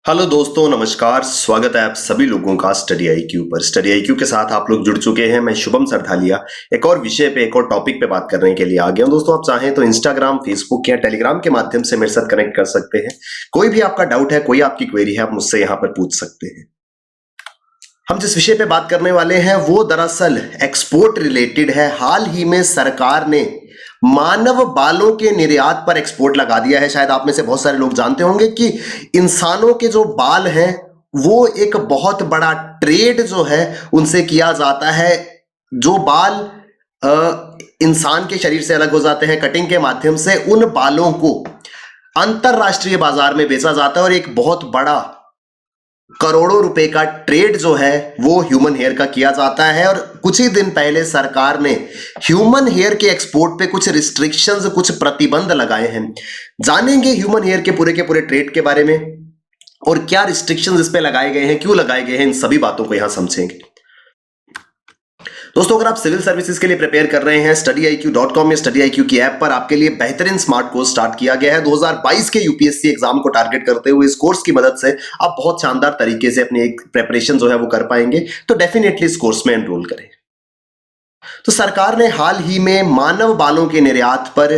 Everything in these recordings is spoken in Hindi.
हेलो दोस्तों, नमस्कार। स्वागत है आप सभी लोगों का स्टडी आईक्यू पर। स्टडी आईक्यू के साथ आप लोग जुड़ चुके हैं। मैं शुभम सरथालिया एक और विषय पे, एक और टॉपिक पे बात करने के लिए आ गया हूं। दोस्तों, आप चाहें तो इंस्टाग्राम, फेसबुक या टेलीग्राम के माध्यम से मेरे साथ कनेक्ट कर सकते हैं। कोई भी आपका डाउट है, कोई आपकी क्वेरी है, आप मुझसे यहाँ पर पूछ सकते हैं। हम जिस विषय पे बात करने वाले हैं वो दरअसल एक्सपोर्ट रिलेटेड है। हाल ही में सरकार ने मानव बालों के निर्यात पर एक्सपोर्ट लगा दिया है। शायद आप में से बहुत सारे लोग जानते होंगे कि इंसानों के जो बाल हैं वो एक बहुत बड़ा ट्रेड जो है उनसे किया जाता है। जो बाल इंसान के शरीर से अलग हो जाते हैं कटिंग के माध्यम से, उन बालों को अंतरराष्ट्रीय बाजार में बेचा जाता है और एक बहुत बड़ा करोड़ों रुपए का ट्रेड जो है वो ह्यूमन हेयर का किया जाता है। और कुछ ही दिन पहले सरकार ने ह्यूमन हेयर के एक्सपोर्ट पे कुछ रिस्ट्रिक्शंस, कुछ प्रतिबंध लगाए हैं। जानेंगे ह्यूमन हेयर के पूरे ट्रेड के बारे में और क्या रिस्ट्रिक्शंस इस पे लगाए गए हैं, क्यों लगाए गए हैं, इन सभी बातों को यहां समझेंगे। दोस्तों, अगर आप सिविल सर्विसेज के लिए प्रिपेयर कर रहे हैं, studyIQ.com या StudyIQ की ऐप पर आपके लिए बेहतरीन स्मार्ट कोर्स स्टार्ट किया गया है। 2022 के यूपीएससी एग्जाम को टारगेट करते हुए इस कोर्स की मदद से आप बहुत शानदार तरीके से अपनी एक प्रिपरेशन जो है वो कर पाएंगे। तो डेफिनेटली इस कोर्स में एनरोल करें। तो सरकार ने हाल ही में मानव बालों के निर्यात पर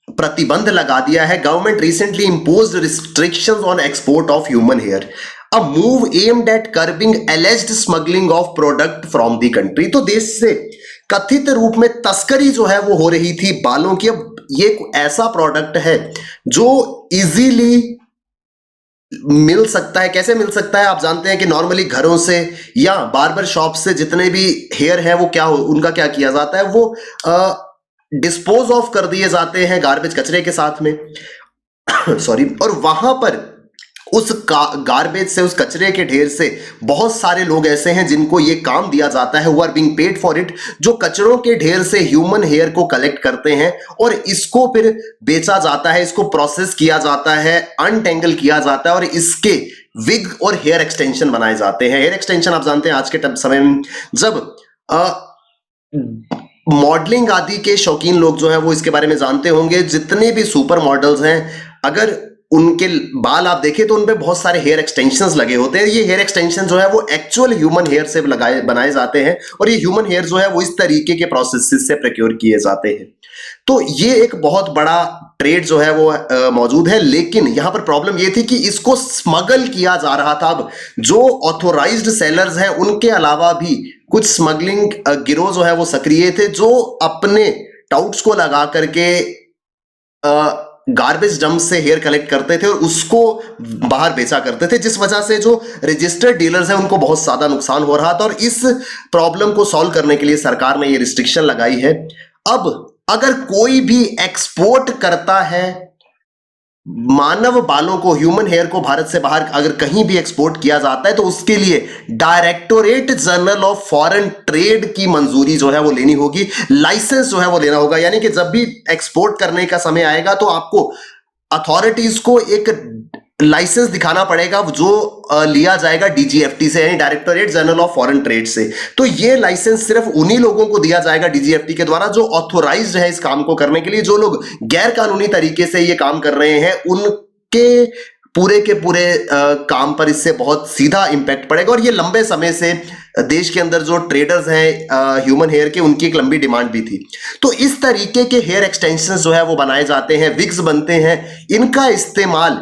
प्रतिबंध लगा दिया है। Government recently imposed restrictions on export of human hair, a move aimed at curbing alleged smuggling of product from the country. तो देश से कथित रूप में तस्करी जो है वो हो रही थी बालों की। अब ये एक ऐसा प्रोडक्ट है जो इजीली मिल सकता है। कैसे मिल सकता है? आप जानते हैं कि नॉर्मली घरों से या बार्बर शॉप से जितने भी हेयर है वो उनका क्या किया जाता है, वो डिस्पोज ऑफ कर दिए जाते हैं गार्बेज, कचरे के साथ में सॉरी। और वहां पर उस गार्बेज से, उस कचरे के ढेर से बहुत सारे लोग ऐसे हैं जिनको ये काम दिया जाता है, who are being paid for it, जो कचरों के ढेर से ह्यूमन हेयर को कलेक्ट करते हैं और इसको फिर बेचा जाता है, इसको प्रोसेस किया जाता है, अनटेंगल किया जाता है और इसके विग और हेयर एक्सटेंशन बनाए जाते हैं। हेयर एक्सटेंशन आप जानते हैं आज के समय में जब मॉडलिंग आदि के शौकीन लोग जो हैं वो इसके बारे में जानते होंगे। जितने भी सुपर मॉडल्स हैं, अगर उनके बाल आप देखें तो उनपे बहुत सारे हेयर एक्सटेंशंस लगे होते हैं। ये हेयर एक्सटेंशन जो है वो एक्चुअल ह्यूमन हेयर से बनाए जाते हैं और ये ह्यूमन हेयर जो है वो इस तरीके के प्रोसेस से प्रोक्योर किए जाते हैं। तो ये एक बहुत बड़ा ट्रेड जो है वो मौजूद है। लेकिन यहां पर प्रॉब्लम ये थी कि इसको स्मगल किया जा रहा था। अब जो ऑथोराइज्ड सेलर्स हैं उनके अलावा भी कुछ स्मगलिंग गिरोह जो है वो सक्रिय थे, जो अपने टाउट्स को लगा करके गार्बेज डंप से हेयर कलेक्ट करते थे और उसको बाहर बेचा करते थे, जिस वजह से जो रजिस्टर्ड डीलर्स हैं उनको बहुत ज्यादा नुकसान हो रहा था। और इस प्रॉब्लम को सॉल्व करने के लिए सरकार ने ये रिस्ट्रिक्शन लगाई है। अब अगर कोई भी एक्सपोर्ट करता है मानव बालों को, ह्यूमन हेयर को भारत से बाहर अगर कहीं भी एक्सपोर्ट किया जाता है तो उसके लिए directorate general of foreign trade की मंजूरी जो है वो लेनी होगी, लाइसेंस जो है वो लेना होगा। यानी कि जब भी एक्सपोर्ट करने का समय आएगा तो आपको अथॉरिटीज को एक लाइसेंस दिखाना पड़ेगा जो लिया जाएगा डीजीएफटी से, यानी directorate general of foreign trade से। तो ये लाइसेंस सिर्फ उन्हीं लोगों को दिया जाएगा डीजीएफटी के द्वारा जो ऑथोराइज्ड है इस काम को करने के लिए। जो लोग गैर कानूनी तरीके से ये काम कर रहे हैं उनके पूरे के पूरे काम पर इससे बहुत सीधा इंपैक्ट पड़ेगा। और ये लंबे समय से देश के अंदर जो ट्रेडर्स हैं ह्यूमन हेयर के, उनकी एक लंबी डिमांड भी थी। तो इस तरीके के हेयर एक्सटेंशंस जो है वो बनाए जाते हैं, विग्स बनते हैं। इनका इस्तेमाल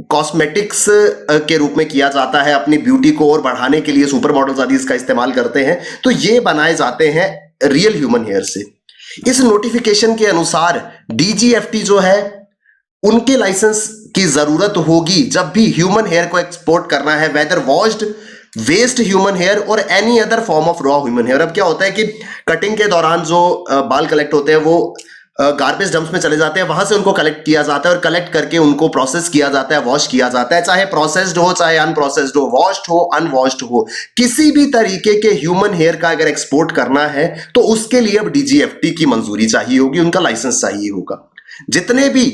कॉस्मेटिक्स के रूप में किया जाता है, अपनी ब्यूटी को और बढ़ाने के लिए सुपर मॉडल्स आदि इसका इस्तेमाल करते हैं। तो ये बनाए जाते हैं रियल ह्यूमन हेयर से। इस नोटिफिकेशन के अनुसार डीजीएफटी जो है उनके लाइसेंस की जरूरत होगी जब भी ह्यूमन हेयर को एक्सपोर्ट करना है, whether washed, waste human hair और any other form of raw human hair. अब क्या होता है कि कटिंग के दौरान जो बाल कलेक्ट होते हैं वो गार्बेज डंप्स में चले जाते हैं, वहां से उनको कलेक्ट किया जाता है और कलेक्ट करके उनको प्रोसेस किया जाता है, वॉश किया जाता है। चाहे प्रोसेस्ड हो चाहे अनप्रोसेस्ड हो, वॉश्ड हो अनवॉश्ड हो, किसी भी तरीके के ह्यूमन हेयर का अगर एक्सपोर्ट करना है तो उसके लिए अब डीजीएफटी की मंजूरी चाहिए होगी, उनका लाइसेंस चाहिए होगा। जितने भी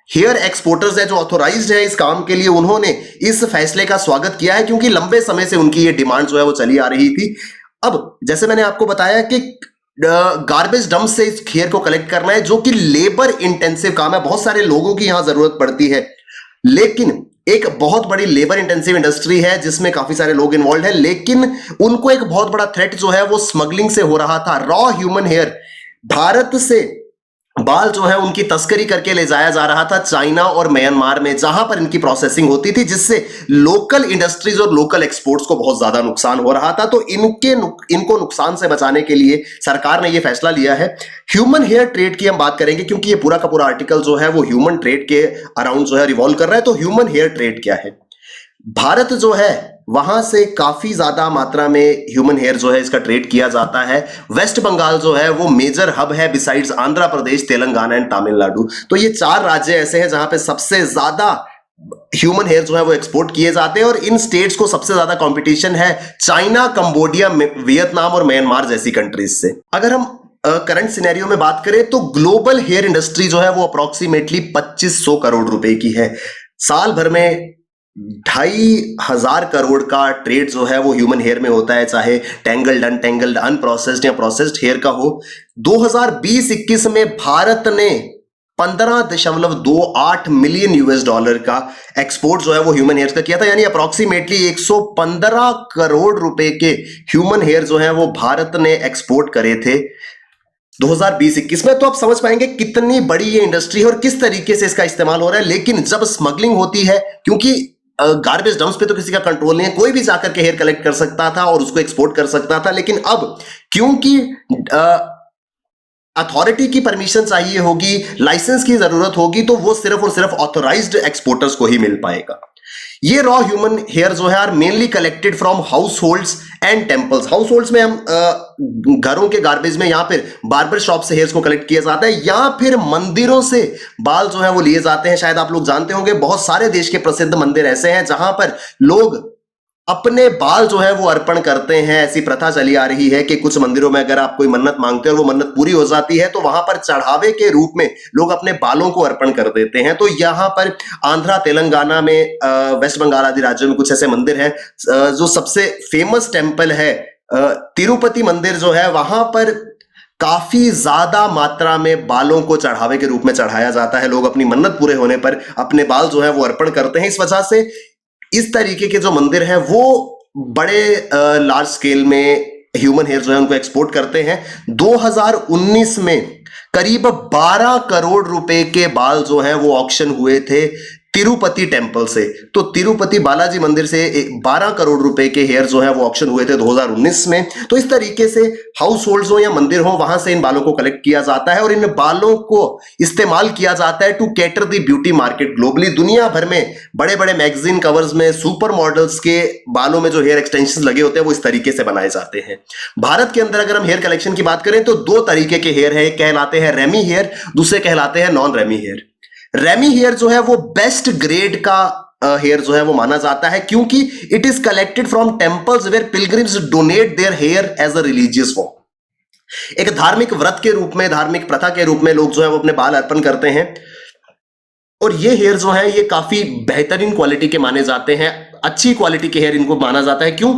हेयर एक्सपोर्टर्स है जो ऑथोराइज्ड है इस काम के लिए, उन्होंने इस फैसले का स्वागत किया है क्योंकि लंबे समय से उनकी ये डिमांड जो है वो चली आ रही थी। अब जैसे मैंने आपको बताया कि गार्बेज डंप से इस हेयर को कलेक्ट करना है, जो कि लेबर इंटेंसिव काम है, बहुत सारे लोगों की यहां जरूरत पड़ती है। लेकिन एक बहुत बड़ी लेबर इंटेंसिव इंडस्ट्री है जिसमें काफी सारे लोग इन्वॉल्व हैं, लेकिन उनको एक बहुत बड़ा थ्रेट जो है वो स्मगलिंग से हो रहा था। रॉ ह्यूमन हेयर, भारत से बाल जो है उनकी तस्करी करके ले जाया जा रहा था चाइना और म्यांमार में, जहां पर इनकी प्रोसेसिंग होती थी, जिससे लोकल इंडस्ट्रीज और लोकल एक्सपोर्ट्स को बहुत ज्यादा नुकसान हो रहा था। तो इनको नुकसान से बचाने के लिए सरकार ने यह फैसला लिया है। ह्यूमन हेयर ट्रेड की हम बात करेंगे क्योंकि ये पूरा का पूरा आर्टिकल जो है वो ह्यूमन ट्रेड के अराउंड जो है रिवॉल्व कर रहा है। तो ह्यूमन हेयर ट्रेड क्या है? भारत जो है वहां से काफी ज्यादा मात्रा में ह्यूमन हेयर जो है इसका ट्रेड किया जाता है। वेस्ट बंगाल जो है वो मेजर हब है बिसाइड्स आंध्र प्रदेश, तेलंगाना एंड तमिलनाडु। तो ये 4 राज्य ऐसे हैं जहां पे सबसे ज्यादा ह्यूमन हेयर जो है वो एक्सपोर्ट किए जाते हैं, और इन स्टेट्स को सबसे ज्यादा कंपटीशन है चाइना, कंबोडिया, वियतनाम और म्यांमार जैसी कंट्रीज से। अगर हम करंट सिनेरियो में बात करें तो ग्लोबल हेयर इंडस्ट्री जो है वो अप्रोक्सीमेटली 2500 करोड़ रुपए की है। साल भर में 2500 करोड़ का ट्रेड जो है वो ह्यूमन हेयर में होता है, चाहे टैंगल्ड, अनटैंगल्ड, अनप्रोसेस्ड या प्रोसेस्ड हेयर का हो। 2020-21 में भारत ने 15.28 मिलियन यूएस डॉलर का एक्सपोर्ट जो है वो ह्यूमन हेयर का किया था, यानी अप्रोक्सीमेटली 115 करोड़ रुपए के ह्यूमन हेयर जो है वो भारत ने एक्सपोर्ट करे थे 2020-21 में। तो आप समझ पाएंगे कितनी बड़ी ये इंडस्ट्री है और किस तरीके से इसका इस्तेमाल हो रहा है। लेकिन जब स्मगलिंग होती है, क्योंकि गार्बेज डंप्स पे तो किसी का कंट्रोल नहीं है, कोई भी जाकर के हेयर कलेक्ट कर सकता था और उसको एक्सपोर्ट कर सकता था, लेकिन अब क्योंकि अथॉरिटी की परमिशन चाहिए होगी, लाइसेंस की जरूरत होगी, तो वो सिर्फ और सिर्फ ऑथोराइज्ड एक्सपोर्टर्स को ही मिल पाएगा। ये रॉ ह्यूमन हेयर जो है are mainly collected from households and temples. Households में हम घरों के गार्बेज में या फिर बार्बर शॉप से हेयर्स को कलेक्ट किया जाता है, या फिर मंदिरों से बाल जो है वो लिए जाते हैं। शायद आप लोग जानते होंगे बहुत सारे देश के प्रसिद्ध मंदिर ऐसे हैं जहां पर लोग अपने बाल जो है वो अर्पण करते हैं। ऐसी प्रथा चली आ रही है कि कुछ मंदिरों में अगर आप कोई मन्नत मांगते हो और वो मन्नत पूरी हो जाती है तो वहां पर चढ़ावे के रूप में लोग अपने बालों को अर्पण कर देते हैं। तो यहां पर आंध्रा, तेलंगाना में, वेस्ट बंगाल आदि राज्यों में कुछ ऐसे मंदिर हैं। जो सबसे फेमस टेम्पल है तिरुपति मंदिर जो है, वहां पर काफी ज्यादा मात्रा में बालों को चढ़ावे के रूप में चढ़ाया जाता है। लोग अपनी मन्नत पूरे होने पर अपने बाल जो है वो अर्पण करते हैं। इस वजह से इस तरीके के जो मंदिर हैं वो बड़े लार्ज स्केल में ह्यूमन हेयर जो है उनको एक्सपोर्ट करते हैं। 2019 में करीब 12 करोड़ रुपए के बाल जो हैं वो ऑक्शन हुए थे तिरुपति टेम्पल से। तो तिरुपति बालाजी मंदिर से 12 करोड़ रुपए के हेयर जो है वो ऑक्शन हुए थे 2019 में। तो इस तरीके से हाउस होल्ड्स हो या मंदिर हो, वहां से इन बालों को कलेक्ट किया जाता है और इन बालों को इस्तेमाल किया जाता है to cater the beauty market globally. दुनिया भर में बड़े बड़े मैगजीन कवर्स में सुपर मॉडल्स के बालों में जो हेयर एक्सटेंशन लगे होते हैं वो इस तरीके से बनाए जाते हैं। भारत के अंदर अगर हम हेयर कलेक्शन की बात करें तो 2 तरीके के हेयर है, एक कहलाते हैं रेमी हेयर, दूसरे कहलाते हैं non remy hair. Remy hair जो है वो बेस्ट ग्रेड का हेयर जो है वो माना जाता है, क्योंकि it is collected from temples where pilgrims donate their hair as a religious form. एक धार्मिक व्रत के रूप में, धार्मिक प्रथा के रूप में लोग जो है वो अपने बाल अर्पण करते हैं। और ये हेयर जो है ये काफी बेहतरीन क्वालिटी के माने जाते हैं, अच्छी क्वालिटी के हेयर इनको माना जाता है। क्यों?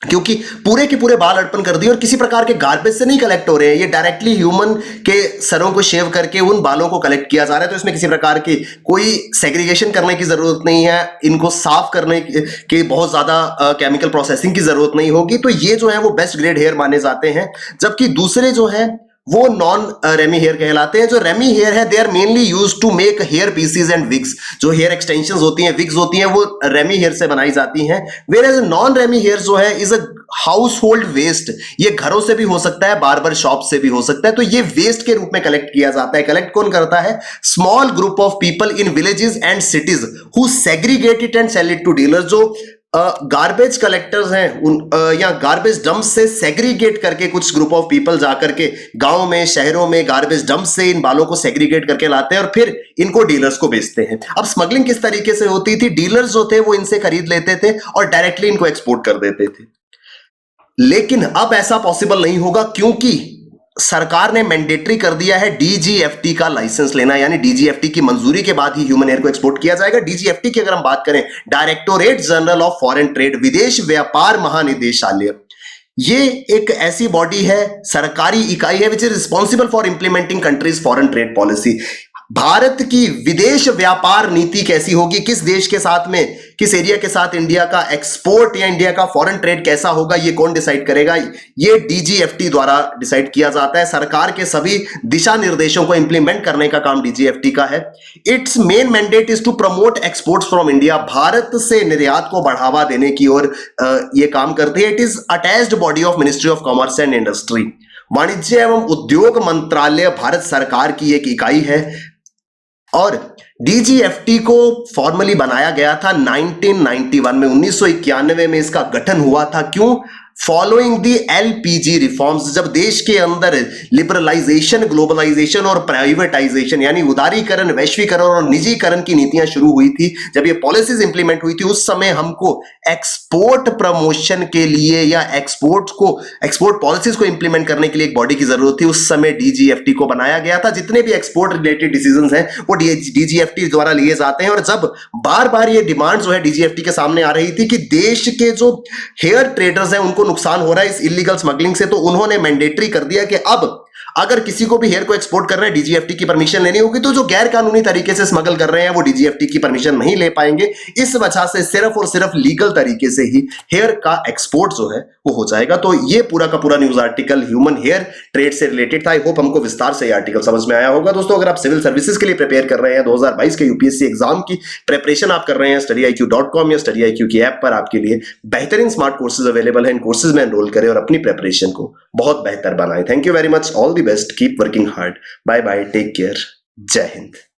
क्योंकि पूरे के पूरे बाल अर्पण कर दिए और किसी प्रकार के गार्बेज से नहीं कलेक्ट हो रहे हैं, ये डायरेक्टली ह्यूमन के सरों को शेव करके उन बालों को कलेक्ट किया जा रहा है। तो इसमें किसी प्रकार की कोई सेग्रीगेशन करने की जरूरत नहीं है, इनको साफ करने की बहुत ज्यादा केमिकल प्रोसेसिंग की जरूरत नहीं होगी। तो ये जो है वो बेस्ट ग्रेड हेयर माने जाते हैं। जबकि दूसरे जो है वो नॉन रेमी हेयर कहलाते हैं। जो रेमी हेयर है they are mainly used to make hairpieces and wigs. जो हेयर एक्सटेंशंस होती हैं, विग्स होती हैं, वो रेमी हेयर से बनाई जाती हैं। वेयर नॉन रेमी हेयर जो है is a household waste. ये घरों से भी हो सकता है, बार्बर शॉप से भी हो सकता है। तो ये वेस्ट के रूप में कलेक्ट किया जाता है। कलेक्ट कौन करता है? Small group of people in villages and cities who segregate it and sell it to dealers. जो गार्बेज कलेक्टर्स हैं उन या गार्बेज डंप से सेग्रीगेट करके कुछ ग्रुप ऑफ पीपल जाकर के गांव में, शहरों में गार्बेज डंप से इन बालों को सेग्रीगेट करके लाते हैं और फिर इनको डीलर्स को बेचते हैं। अब स्मगलिंग किस तरीके से होती थी? डीलर्स जो थे वो इनसे खरीद लेते थे और डायरेक्टली इनको एक्सपोर्ट कर देते थे। लेकिन अब ऐसा पॉसिबल नहीं होगा, क्योंकि सरकार ने मैंडेटरी कर दिया है डीजीएफटी का लाइसेंस लेना, यानी डीजीएफटी की मंजूरी के बाद ही ह्यूमन हेयर को एक्सपोर्ट किया जाएगा। डीजीएफटी की अगर हम बात करें, directorate general of foreign trade, विदेश व्यापार महानिदेशालय, ये एक ऐसी बॉडी है, सरकारी इकाई है which is responsible for implementing countries foreign trade policy. Bharat की विदेश व्यापार नीति कैसी होगी, किस देश के साथ में, किस एरिया के साथ इंडिया का एक्सपोर्ट या इंडिया का फॉरेन ट्रेड कैसा होगा, ये कौन डिसाइड करेगा? ये डीजीएफटी द्वारा डिसाइड किया जाता है। सरकार के सभी दिशा निर्देशों को इंप्लीमेंट करने का काम डीजीएफटी का है। Its main mandate is to promote exports from India, Bharat से निर्यात को बढ़ावा देने की ओर ये काम करती है। It is attached body of ministry of commerce and industry. वाणिज्य एवं उद्योग मंत्रालय भारत सरकार की एक इकाई है और डीजीएफटी को फॉर्मली बनाया गया था 1991 में, 1991 में इसका गठन हुआ था। क्यों? फॉलोइंग दी एलपीजी रिफॉर्म्स, जब देश के अंदर लिबरलाइजेशन, ग्लोबलाइजेशन और प्राइवेटाइजेशन यानी उदारीकरण, वैश्वीकरण और निजीकरण की नीतियां शुरू हुई थी, जब ये पॉलिसीज इंप्लीमेंट हुई थी, उस समय हमको एक्सपोर्ट प्रमोशन के लिए या एक्सपोर्ट पॉलिसीज को इंप्लीमेंट करने के लिए एक बॉडी की जरूरत थी। उस समय डीजीएफटी को बनाया गया था। जितने भी एक्सपोर्ट रिलेटेड डिसीजंस हैं वो डीजीएफटी द्वारा लिए जाते हैं। और जब बार बार ये डिमांड जो है डीजीएफटी के सामने आ रही थी कि देश के जो हेयर ट्रेडर्स हैं उनको नुकसान हो रहा है इस इलीगल स्मगलिंग से, तो उन्होंने मैंडेटरी कर दिया कि अब अगर किसी को भी हेयर को एक्सपोर्ट कर रहे हैं डीजीएफटी की परमिशन लेनी होगी, तो जो गैर कानूनी तरीके से स्मगल कर रहे हैं वो डीजीएफटी की परमिशन नहीं ले पाएंगे। इस वजह से सिर्फ और सिर्फ लीगल तरीके से ही हेयर का एक्सपोर्ट जो है वो हो जाएगा। तो ये पूरा का पूरा news article human hair trade से रिलेटेड था। आई होप हमको विस्तार से ये आर्टिकल समझ में आया होगा। दोस्तों, अगर आप सिविल सर्विसेज के लिए प्रिपेयर कर रहे हैं, 2022 के यूपीएससी एग्जाम की प्रिपरेशन आप कर रहे हैं, StudyIQ.com या StudyIQ की ऐप पर आपके लिए बेहतरीन स्मार्ट कोर्सेज अवेलेबल है। इन कोर्सेज में एनरोल करें और अपनी प्रिपरेशन को बहुत बेहतर बनाएं। Thank you very much, all the best, keep working hard. Bye bye, take care, Jai Hind.